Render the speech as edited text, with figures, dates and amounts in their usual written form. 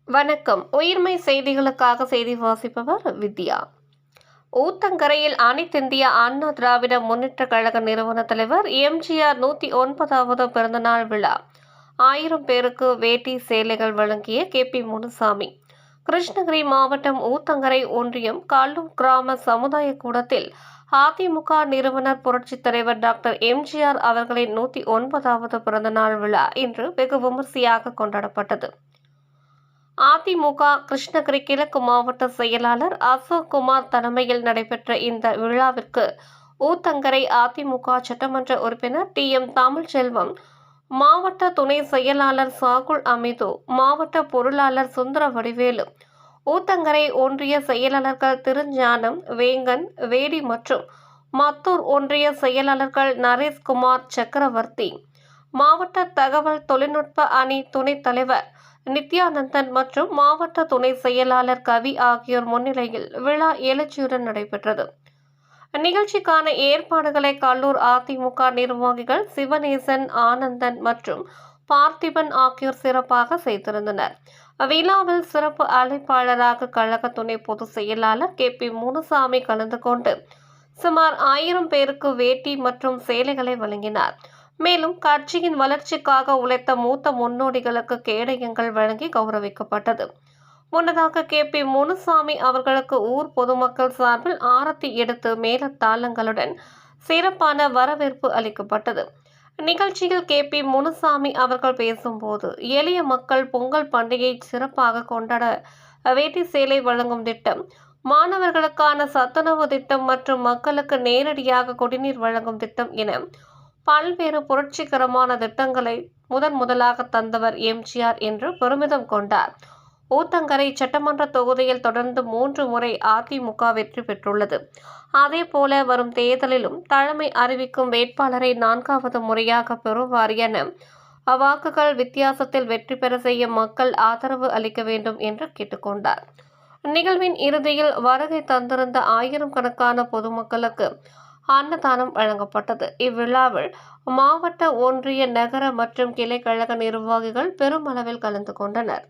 வணக்கம். உயிர்மை செய்திகளுக்காக செய்தி வாசிப்பவர் வித்யா. ஊத்தங்கரையில் அனைத்திந்திய அண்ணா திராவிட முன்னேற்றக் கழக நிறுவன தலைவர் எம்ஜிஆர் 109வது பிறந்தநாள் விழா. 1000 பேருக்கு வேட்டி சேலைகள் வழங்கிய KP முனுசாமி. கிருஷ்ணகிரி மாவட்டம் ஊத்தங்கரை ஒன்றியம் கல்லூர் கிராம சமுதாய கூடத்தில் அதிமுக நிறுவனர் புரட்சித் தலைவர் டாக்டர் எம்ஜிஆர் அவர்களின் 109வது பிறந்தநாள் விழா இன்று வெகு விமரிசையாக கொண்டாடப்பட்டது. அதிமுக கிருஷ்ணகிரி கிழக்கு மாவட்ட செயலாளர் அசோக் குமார் தலைமையில் நடைபெற்ற இந்த விழாவிற்கு ஊத்தங்கரை அதிமுக சட்டமன்ற உறுப்பினர் TM தமிழ்ச்செல்வம், மாவட்ட துணை செயலாளர் சாகுல் அமிது, மாவட்ட பொருளாளர் சுந்தர வடிவேலு, ஊத்தங்கரை ஒன்றிய செயலாளர்கள் திருஞானம், வேங்கன், வேடி மற்றும் மத்தூர் ஒன்றிய செயலாளர்கள் நரேஷ்குமார் சக்கரவர்த்தி, மாவட்ட தகவல் தொழில்நுட்ப அணி துணைத் தலைவர் நித்யானந்தன் மற்றும் மாவட்ட துணை செயலாளர் கவி ஆகியோர் முன்னிலையில் விழா எழுச்சியுடன் நடைபெற்றது. நிகழ்ச்சிக்கான ஏற்பாடுகளை கல்லூர் அதிமுக நிர்வாகிகள் சிவநேசன், ஆனந்தன் மற்றும் பார்த்திபன் ஆகியோர் சிறப்பாக செய்திருந்தனர். விழாவில் சிறப்பு அழைப்பாளராக கழக துணை பொதுச் செயலாளர் KP முனுசாமி கலந்து கொண்டு சுமார் 1000 பேருக்கு வேட்டி மற்றும் சேலைகளை வழங்கினார். மேலும் கட்சியின் வளர்ச்சிக்காக உழைத்த மூத்த முன்னோடிகளுக்கு கேடயங்கள் வழங்கி கௌரவிக்கப்பட்டது. முன்னதாக KP முனுசாமி அவர்களுக்கு ஊர் பொதுமக்கள் சார்பில் ஆரத்தி எடுத்து மேளதாளங்களுடன் சிறப்பான வரவேற்பு அளிக்கப்பட்டது. நிகழ்ச்சியில் KP முனுசாமி அவர்கள் பேசும்போது, எளிய மக்கள் பொங்கல் பண்டிகையை சிறப்பாக கொண்டாட வேட்டி சேலை வழங்கும் திட்டம், மாணவர்களுக்கான சத்துணவு திட்டம் மற்றும் மக்களுக்கு நேரடியாக குடிநீர் வழங்கும் திட்டம் என பல்வேறு புரட்சிகரமான திட்டங்களை முதலாக தந்தவர் எம்ஜிஆர் என்று பெருமிதம் கொண்டார். ஊத்தங்கரை சட்டமன்ற தொகுதியில் தொடர்ந்து 3 முறை அதிமுக வெற்றி பெற்றுள்ளது. அதேபோல வரும் தேர்தலிலும் தலைமை அறிவிக்கும் வேட்பாளரை 4வது முறையாக பெறுவார் என வாக்குகள் வித்தியாசத்தில் வெற்றி பெற செய்ய மக்கள் ஆதரவு அளிக்க வேண்டும் என்று கேட்டுக்கொண்டார். நிகழ்வின் இறுதியில் வருகை தந்திருந்த 1000 கணக்கான பொதுமக்களுக்கு அன்னதானம் வழங்கப்பட்டது. இவ்விழாவில் மாவட்ட, ஒன்றிய, நகர மற்றும் கிளை கழக நிர்வாகிகள் பெருமளவில் கலந்து கொண்டனர்.